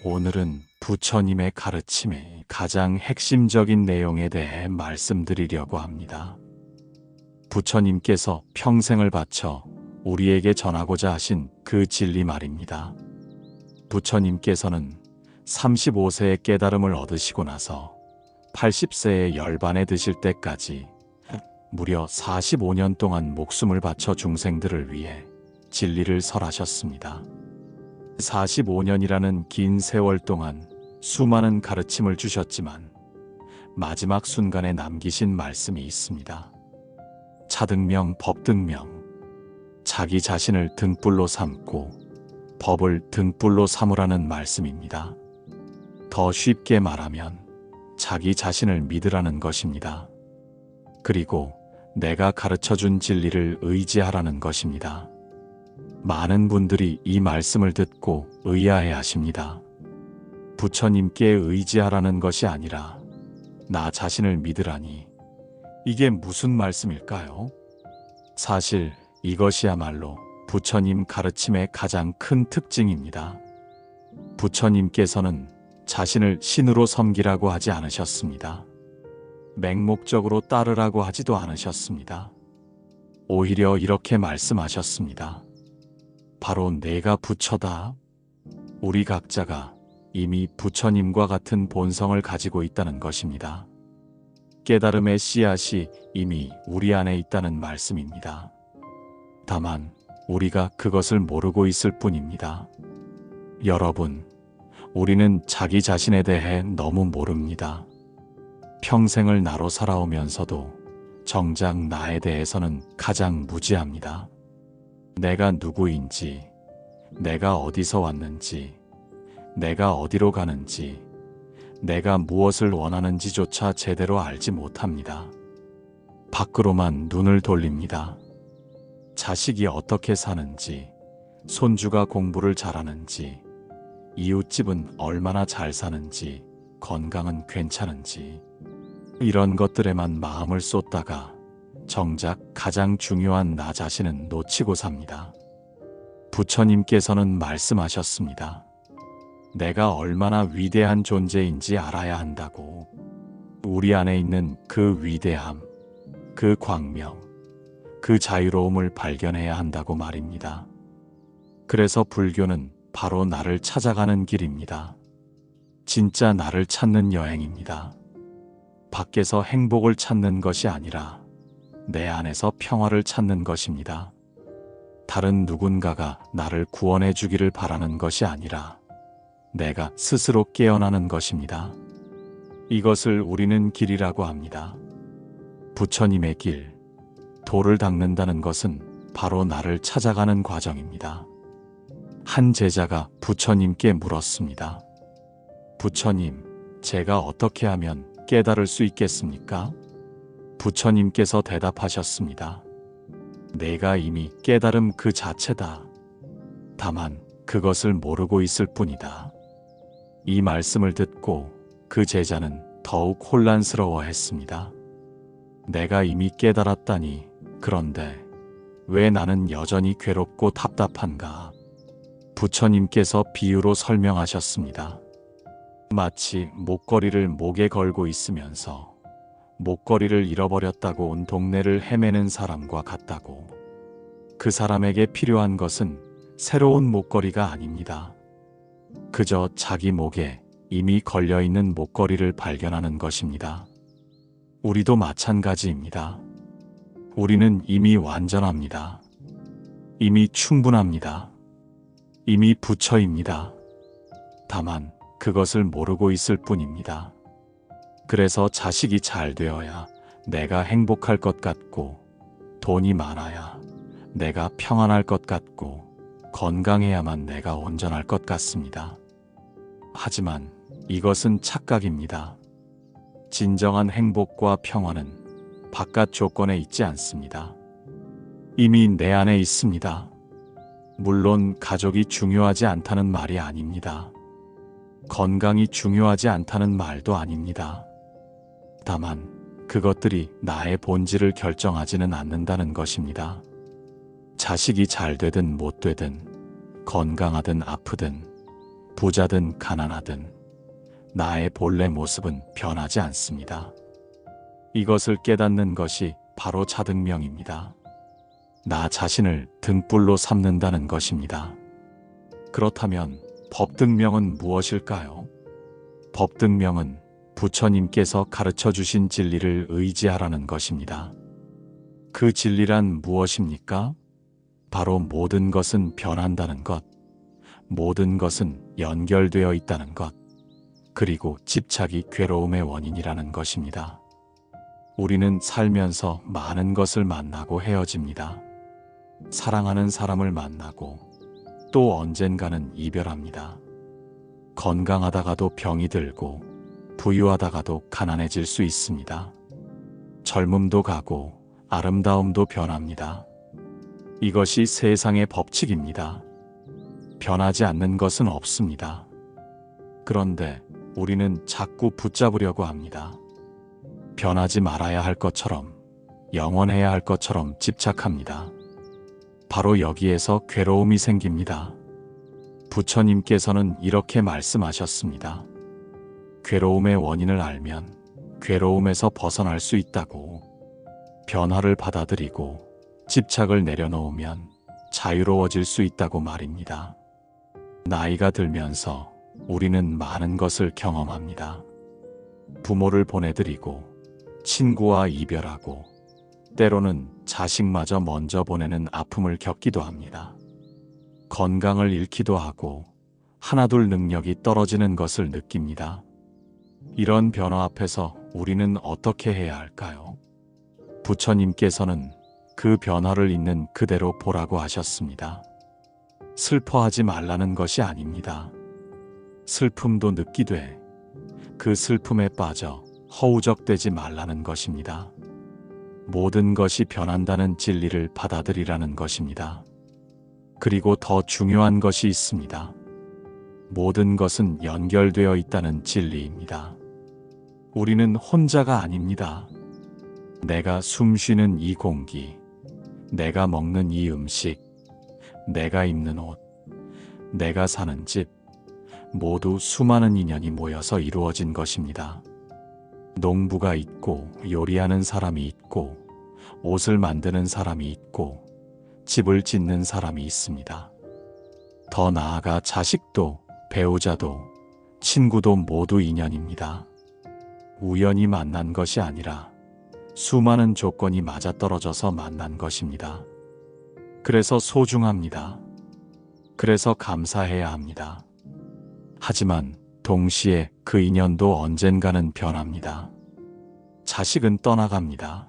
오늘은 부처님의 가르침의 가장 핵심적인 내용에 대해 말씀드리려고 합니다. 부처님께서 평생을 바쳐 우리에게 전하고자 하신 그 진리 말입니다. 부처님께서는 35세의 깨달음을 얻으시고 나서 80세의 열반에 드실 때까지 무려 45년 동안 목숨을 바쳐 중생들을 위해 진리를 설하셨습니다. 45년이라는 긴 세월 동안 수많은 가르침을 주셨지만 마지막 순간에 남기신 말씀이 있습니다. 차등명, 법등명. 자기 자신을 등불로 삼고 법을 등불로 삼으라는 말씀입니다. 더 쉽게 말하면 자기 자신을 믿으라는 것입니다. 그리고 내가 가르쳐준 진리를 의지하라는 것입니다. 많은 분들이 이 말씀을 듣고 의아해 하십니다. 부처님께 의지하라는 것이 아니라 나 자신을 믿으라니 이게 무슨 말씀일까요? 사실 이것이야말로 부처님 가르침의 가장 큰 특징입니다. 부처님께서는 자신을 신으로 섬기라고 하지 않으셨습니다. 맹목적으로 따르라고 하지도 않으셨습니다. 오히려 이렇게 말씀하셨습니다. 바로 내가 부처다. 우리 각자가 이미 부처님과 같은 본성을 가지고 있다는 것입니다. 깨달음의 씨앗이 이미 우리 안에 있다는 말씀입니다. 다만 우리가 그것을 모르고 있을 뿐입니다. 여러분, 우리는 자기 자신에 대해 너무 모릅니다. 평생을 나로 살아오면서도 정작 나에 대해서는 가장 무지합니다. 내가 누구인지, 내가 어디서 왔는지, 내가 어디로 가는지, 내가 무엇을 원하는지조차 제대로 알지 못합니다. 밖으로만 눈을 돌립니다. 자식이 어떻게 사는지, 손주가 공부를 잘하는지, 이웃집은 얼마나 잘 사는지, 건강은 괜찮은지, 이런 것들에만 마음을 쏟다가 정작 가장 중요한 나 자신은 놓치고 삽니다. 부처님께서는 말씀하셨습니다. 내가 얼마나 위대한 존재인지 알아야 한다고. 우리 안에 있는 그 위대함, 그 광명, 그 자유로움을 발견해야 한다고 말입니다. 그래서 불교는 바로 나를 찾아가는 길입니다. 진짜 나를 찾는 여행입니다. 밖에서 행복을 찾는 것이 아니라 내 안에서 평화를 찾는 것입니다. 다른 누군가가 나를 구원해 주기를 바라는 것이 아니라 내가 스스로 깨어나는 것입니다. 이것을 우리는 길이라고 합니다. 부처님의 길, 도를 닦는다는 것은 바로 나를 찾아가는 과정입니다. 한 제자가 부처님께 물었습니다. 부처님, 제가 어떻게 하면 깨달을 수 있겠습니까? 부처님께서 대답하셨습니다. 내가 이미 깨달음 그 자체다. 다만 그것을 모르고 있을 뿐이다. 이 말씀을 듣고 그 제자는 더욱 혼란스러워했습니다. 내가 이미 깨달았다니, 그런데 왜 나는 여전히 괴롭고 답답한가? 부처님께서 비유로 설명하셨습니다. 마치 목걸이를 목에 걸고 있으면서 목걸이를 잃어버렸다고 온 동네를 헤매는 사람과 같다고. 그 사람에게 필요한 것은 새로운 목걸이가 아닙니다. 그저 자기 목에 이미 걸려있는 목걸이를 발견하는 것입니다. 우리도 마찬가지입니다. 우리는 이미 완전합니다. 이미 충분합니다. 이미 부처입니다. 다만 그것을 모르고 있을 뿐입니다. 그래서 자식이 잘 되어야 내가 행복할 것 같고, 돈이 많아야 내가 평안할 것 같고, 건강해야만 내가 온전할 것 같습니다. 하지만 이것은 착각입니다. 진정한 행복과 평안은 바깥 조건에 있지 않습니다. 이미 내 안에 있습니다. 물론 가족이 중요하지 않다는 말이 아닙니다. 건강이 중요하지 않다는 말도 아닙니다. 다만 그것들이 나의 본질을 결정하지는 않는다는 것입니다. 자식이 잘 되든 못 되든, 건강하든 아프든, 부자든 가난하든 나의 본래 모습은 변하지 않습니다. 이것을 깨닫는 것이 바로 자등명입니다. 나 자신을 등불로 삼는다는 것입니다. 그렇다면 법등명은 무엇일까요? 법등명은 부처님께서 가르쳐 주신 진리를 의지하라는 것입니다. 그 진리란 무엇입니까? 바로 모든 것은 변한다는 것, 모든 것은 연결되어 있다는 것, 그리고 집착이 괴로움의 원인이라는 것입니다. 우리는 살면서 많은 것을 만나고 헤어집니다. 사랑하는 사람을 만나고 또 언젠가는 이별합니다. 건강하다가도 병이 들고 부유하다가도 가난해질 수 있습니다. 젊음도 가고 아름다움도 변합니다. 이것이 세상의 법칙입니다. 변하지 않는 것은 없습니다. 그런데 우리는 자꾸 붙잡으려고 합니다. 변하지 말아야 할 것처럼, 영원해야 할 것처럼 집착합니다. 바로 여기에서 괴로움이 생깁니다. 부처님께서는 이렇게 말씀하셨습니다. 괴로움의 원인을 알면 괴로움에서 벗어날 수 있다고. 변화를 받아들이고 집착을 내려놓으면 자유로워질 수 있다고 말입니다. 나이가 들면서 우리는 많은 것을 경험합니다. 부모를 보내드리고 친구와 이별하고 때로는 자식마저 먼저 보내는 아픔을 겪기도 합니다. 건강을 잃기도 하고 하나둘 능력이 떨어지는 것을 느낍니다. 이런 변화 앞에서 우리는 어떻게 해야 할까요? 부처님께서는 그 변화를 있는 그대로 보라고 하셨습니다. 슬퍼하지 말라는 것이 아닙니다. 슬픔도 느끼되 그 슬픔에 빠져 허우적대지 말라는 것입니다. 모든 것이 변한다는 진리를 받아들이라는 것입니다. 그리고 더 중요한 것이 있습니다. 모든 것은 연결되어 있다는 진리입니다. 우리는 혼자가 아닙니다. 내가 숨 쉬는 이 공기, 내가 먹는 이 음식, 내가 입는 옷, 내가 사는 집, 모두 수많은 인연이 모여서 이루어진 것입니다. 농부가 있고 요리하는 사람이 있고 옷을 만드는 사람이 있고 집을 짓는 사람이 있습니다. 더 나아가 자식도 배우자도 친구도 모두 인연입니다. 우연히 만난 것이 아니라 수많은 조건이 맞아떨어져서 만난 것입니다. 그래서 소중합니다. 그래서 감사해야 합니다. 하지만 동시에 그 인연도 언젠가는 변합니다. 자식은 떠나갑니다.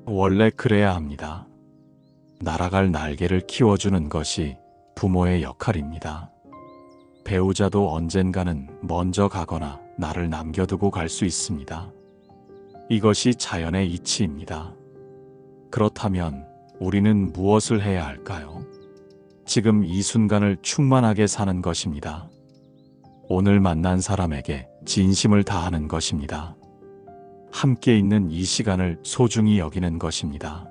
원래 그래야 합니다. 날아갈 날개를 키워주는 것이 부모의 역할입니다. 배우자도 언젠가는 먼저 가거나 나를 남겨두고 갈 수 있습니다. 이것이 자연의 이치입니다. 그렇다면 우리는 무엇을 해야 할까요? 지금 이 순간을 충만하게 사는 것입니다. 오늘 만난 사람에게 진심을 다하는 것입니다. 함께 있는 이 시간을 소중히 여기는 것입니다.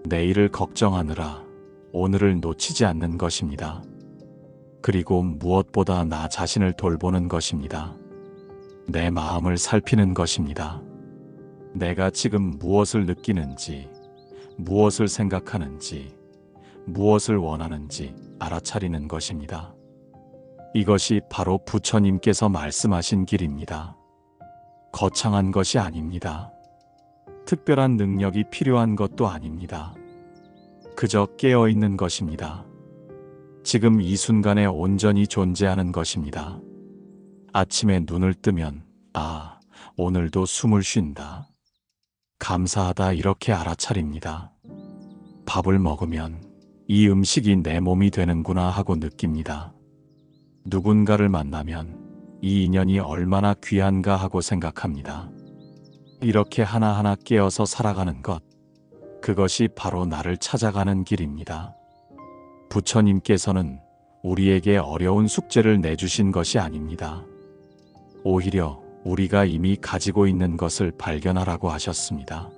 내일을 걱정하느라 오늘을 놓치지 않는 것입니다. 그리고 무엇보다 나 자신을 돌보는 것입니다. 내 마음을 살피는 것입니다. 내가 지금 무엇을 느끼는지, 무엇을 생각하는지, 무엇을 원하는지 알아차리는 것입니다. 이것이 바로 부처님께서 말씀하신 길입니다. 거창한 것이 아닙니다. 특별한 능력이 필요한 것도 아닙니다. 그저 깨어있는 것입니다. 지금 이 순간에 온전히 존재하는 것입니다. 아침에 눈을 뜨면 아, 오늘도 숨을 쉰다. 감사하다 이렇게 알아차립니다. 밥을 먹으면 이 음식이 내 몸이 되는구나 하고 느낍니다. 누군가를 만나면 이 인연이 얼마나 귀한가 하고 생각합니다. 이렇게 하나하나 깨어서 살아가는 것, 그것이 바로 나를 찾아가는 길입니다. 부처님께서는 우리에게 어려운 숙제를 내주신 것이 아닙니다. 오히려 우리가 이미 가지고 있는 것을 발견하라고 하셨습니다.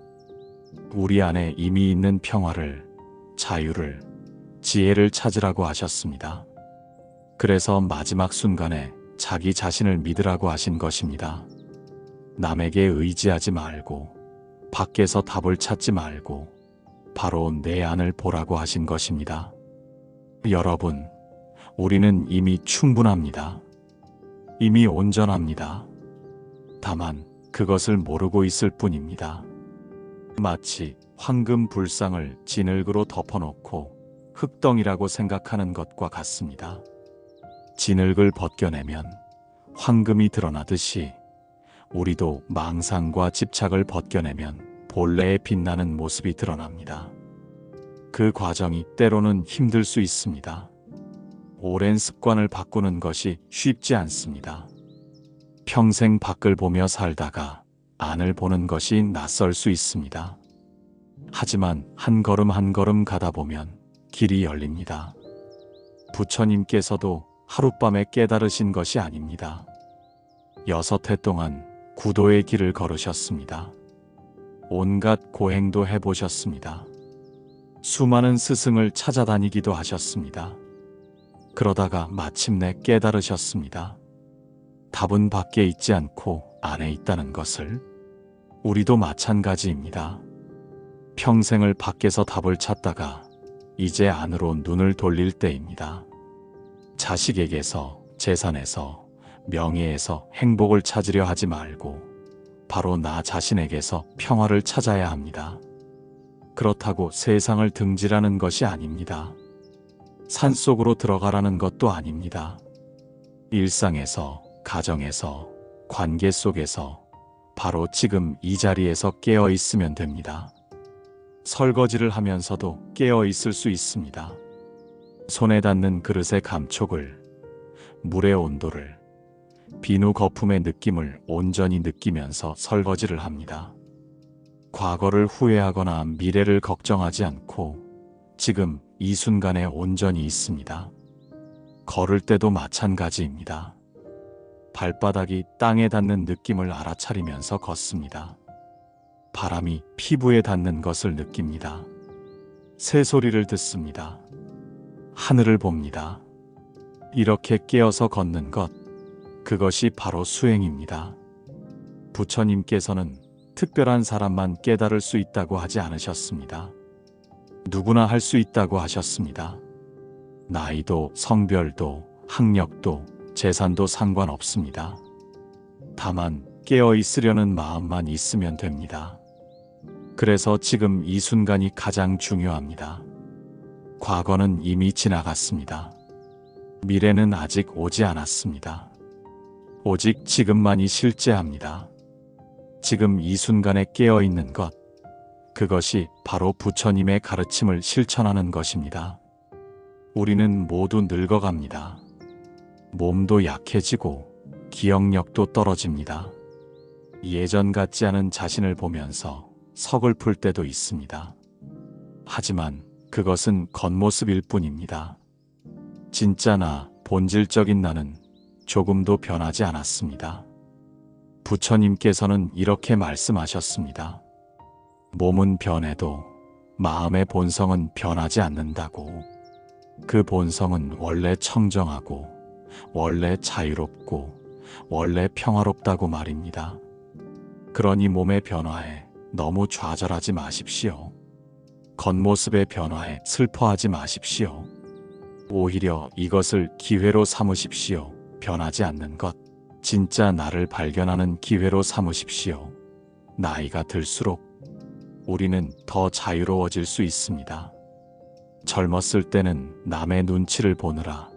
우리 안에 이미 있는 평화를, 자유를, 지혜를 찾으라고 하셨습니다. 그래서 마지막 순간에 자기 자신을 믿으라고 하신 것입니다. 남에게 의지하지 말고, 밖에서 답을 찾지 말고, 바로 내 안을 보라고 하신 것입니다. 여러분, 우리는 이미 충분합니다. 이미 온전합니다. 다만 그것을 모르고 있을 뿐입니다. 마치 황금 불상을 진흙으로 덮어놓고 흙덩이라고 생각하는 것과 같습니다. 진흙을 벗겨내면 황금이 드러나듯이 우리도 망상과 집착을 벗겨내면 본래의 빛나는 모습이 드러납니다. 그 과정이 때로는 힘들 수 있습니다. 오랜 습관을 바꾸는 것이 쉽지 않습니다. 평생 밖을 보며 살다가 안을 보는 것이 낯설 수 있습니다. 하지만 한 걸음 한 걸음 가다 보면 길이 열립니다. 부처님께서도 하룻밤에 깨달으신 것이 아닙니다. 6해 동안 구도의 길을 걸으셨습니다. 온갖 고행도 해보셨습니다. 수많은 스승을 찾아다니기도 하셨습니다. 그러다가 마침내 깨달으셨습니다. 답은 밖에 있지 않고 안에 있다는 것을. 우리도 마찬가지입니다. 평생을 밖에서 답을 찾다가 이제 안으로 눈을 돌릴 때입니다. 자식에게서, 재산에서, 명예에서 행복을 찾으려 하지 말고 바로 나 자신에게서 평화를 찾아야 합니다. 그렇다고 세상을 등지라는 것이 아닙니다. 산속으로 들어가라는 것도 아닙니다. 일상에서, 가정에서, 관계 속에서 바로 지금 이 자리에서 깨어 있으면 됩니다. 설거지를 하면서도 깨어 있을 수 있습니다. 손에 닿는 그릇의 감촉을, 물의 온도를, 비누 거품의 느낌을 온전히 느끼면서 설거지를 합니다. 과거를 후회하거나 미래를 걱정하지 않고 지금 이 순간에 온전히 있습니다. 걸을 때도 마찬가지입니다. 발바닥이 땅에 닿는 느낌을 알아차리면서 걷습니다. 바람이 피부에 닿는 것을 느낍니다. 새소리를 듣습니다. 하늘을 봅니다. 이렇게 깨어서 걷는 것, 그것이 바로 수행입니다. 부처님께서는 특별한 사람만 깨달을 수 있다고 하지 않으셨습니다. 누구나 할 수 있다고 하셨습니다. 나이도, 성별도, 학력도, 재산도 상관없습니다. 다만 깨어 있으려는 마음만 있으면 됩니다. 그래서 지금 이 순간이 가장 중요합니다. 과거는 이미 지나갔습니다. 미래는 아직 오지 않았습니다. 오직 지금만이 실제합니다. 지금 이 순간에 깨어 있는 것, 그것이 바로 부처님의 가르침을 실천하는 것입니다. 우리는 모두 늙어갑니다. 몸도 약해지고 기억력도 떨어집니다. 예전 같지 않은 자신을 보면서 서글플 때도 있습니다. 하지만 그것은 겉모습일 뿐입니다. 진짜 나, 본질적인 나는 조금도 변하지 않았습니다. 부처님께서는 이렇게 말씀하셨습니다. 몸은 변해도 마음의 본성은 변하지 않는다고. 그 본성은 원래 청정하고 원래 자유롭고 원래 평화롭다고 말입니다. 그러니 몸의 변화에 너무 좌절하지 마십시오. 겉모습의 변화에 슬퍼하지 마십시오. 오히려 이것을 기회로 삼으십시오. 변하지 않는 것, 진짜 나를 발견하는 기회로 삼으십시오. 나이가 들수록 우리는 더 자유로워질 수 있습니다. 젊었을 때는 남의 눈치를 보느라,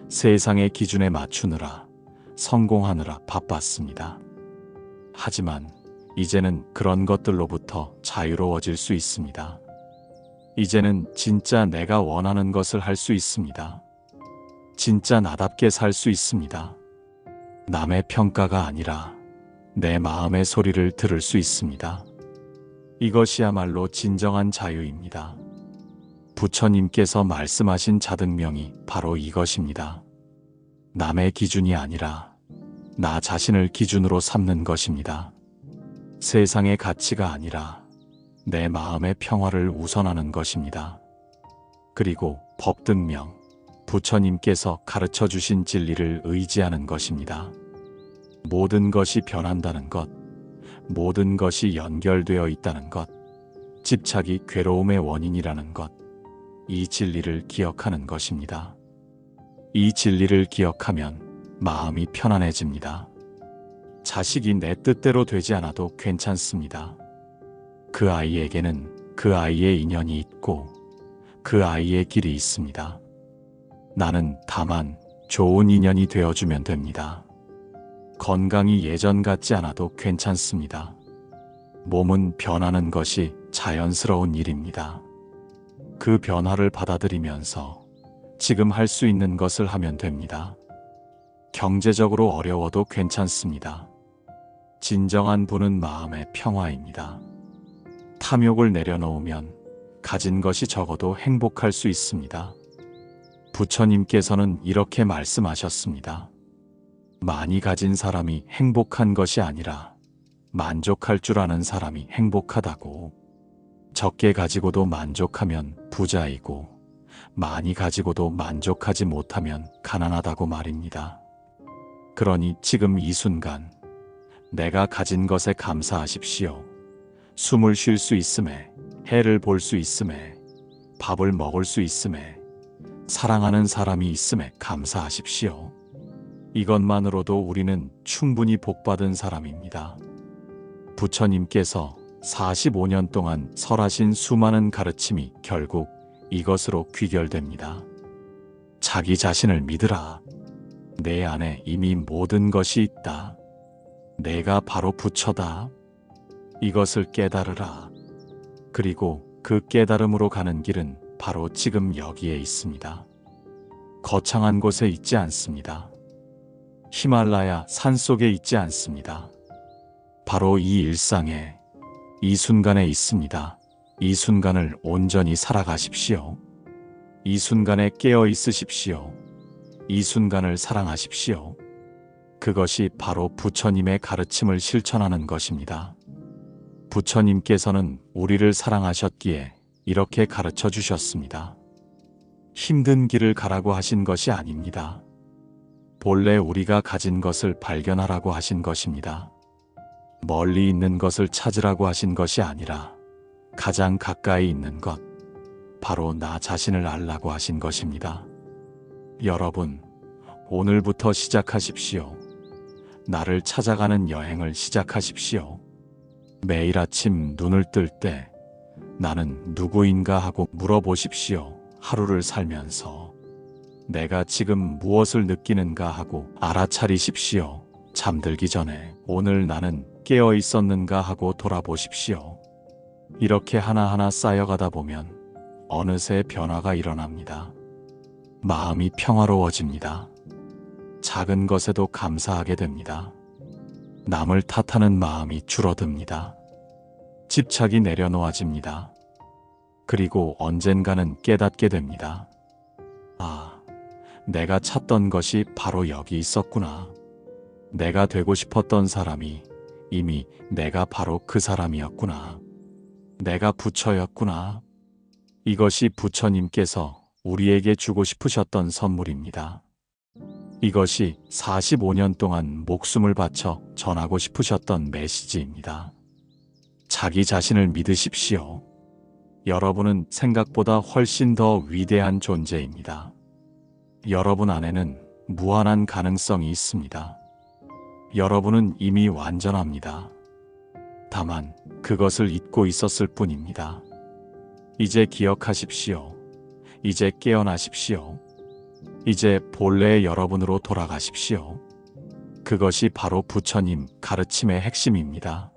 세상의 기준에 맞추느라, 성공하느라 바빴습니다. 하지만 이제는 그런 것들로부터 자유로워질 수 있습니다. 이제는 진짜 내가 원하는 것을 할 수 있습니다. 진짜 나답게 살 수 있습니다. 남의 평가가 아니라 내 마음의 소리를 들을 수 있습니다. 이것이야말로 진정한 자유입니다. 부처님께서 말씀하신 자등명이 바로 이것입니다. 남의 기준이 아니라 나 자신을 기준으로 삼는 것입니다. 세상의 가치가 아니라 내 마음의 평화를 우선하는 것입니다. 그리고 법등명, 부처님께서 가르쳐 주신 진리를 의지하는 것입니다. 모든 것이 변한다는 것, 모든 것이 연결되어 있다는 것, 집착이 괴로움의 원인이라는 것, 이 진리를 기억하는 것입니다. 이 진리를 기억하면 마음이 편안해집니다. 자식이 내 뜻대로 되지 않아도 괜찮습니다. 그 아이에게는 그 아이의 인연이 있고 그 아이의 길이 있습니다. 나는 다만 좋은 인연이 되어주면 됩니다. 건강이 예전 같지 않아도 괜찮습니다. 몸은 변하는 것이 자연스러운 일입니다. 그 변화를 받아들이면서 지금 할 수 있는 것을 하면 됩니다. 경제적으로 어려워도 괜찮습니다. 진정한 부는 마음의 평화입니다. 탐욕을 내려놓으면 가진 것이 적어도 행복할 수 있습니다. 부처님께서는 이렇게 말씀하셨습니다. 많이 가진 사람이 행복한 것이 아니라 만족할 줄 아는 사람이 행복하다고. 적게 가지고도 만족하면 부자이고 많이 가지고도 만족하지 못하면 가난하다고 말입니다. 그러니 지금 이 순간 내가 가진 것에 감사하십시오. 숨을 쉴 수 있음에, 해를 볼 수 있음에, 밥을 먹을 수 있음에, 사랑하는 사람이 있음에 감사하십시오. 이것만으로도 우리는 충분히 복받은 사람입니다. 부처님께서 45년 동안 설하신 수많은 가르침이 결국 이것으로 귀결됩니다. 자기 자신을 믿으라. 내 안에 이미 모든 것이 있다. 내가 바로 부처다. 이것을 깨달으라. 그리고 그 깨달음으로 가는 길은 바로 지금 여기에 있습니다. 거창한 곳에 있지 않습니다. 히말라야 산속에 있지 않습니다. 바로 이 일상에, 이 순간에 있습니다. 이 순간을 온전히 살아가십시오. 이 순간에 깨어 있으십시오. 이 순간을 사랑하십시오. 그것이 바로 부처님의 가르침을 실천하는 것입니다. 부처님께서는 우리를 사랑하셨기에 이렇게 가르쳐 주셨습니다. 힘든 길을 가라고 하신 것이 아닙니다. 본래 우리가 가진 것을 발견하라고 하신 것입니다. 멀리 있는 것을 찾으라고 하신 것이 아니라 가장 가까이 있는 것, 바로 나 자신을 알라고 하신 것입니다. 여러분, 오늘부터 시작하십시오. 나를 찾아가는 여행을 시작하십시오. 매일 아침 눈을 뜰 때 나는 누구인가 하고 물어보십시오. 하루를 살면서 내가 지금 무엇을 느끼는가 하고 알아차리십시오. 잠들기 전에 오늘 나는 깨어 있었는가 하고 돌아보십시오. 이렇게 하나하나 쌓여가다 보면 어느새 변화가 일어납니다. 마음이 평화로워집니다. 작은 것에도 감사하게 됩니다. 남을 탓하는 마음이 줄어듭니다. 집착이 내려놓아집니다. 그리고 언젠가는 깨닫게 됩니다. 아, 내가 찾던 것이 바로 여기 있었구나. 내가 되고 싶었던 사람이 이미 내가 바로 그 사람이었구나. 내가 부처였구나. 이것이 부처님께서 우리에게 주고 싶으셨던 선물입니다. 이것이 45년 동안 목숨을 바쳐 전하고 싶으셨던 메시지입니다. 자기 자신을 믿으십시오. 여러분은 생각보다 훨씬 더 위대한 존재입니다. 여러분 안에는 무한한 가능성이 있습니다. 여러분은 이미 완전합니다. 다만 그것을 잊고 있었을 뿐입니다. 이제 기억하십시오. 이제 깨어나십시오. 이제 본래의 여러분으로 돌아가십시오. 그것이 바로 부처님 가르침의 핵심입니다.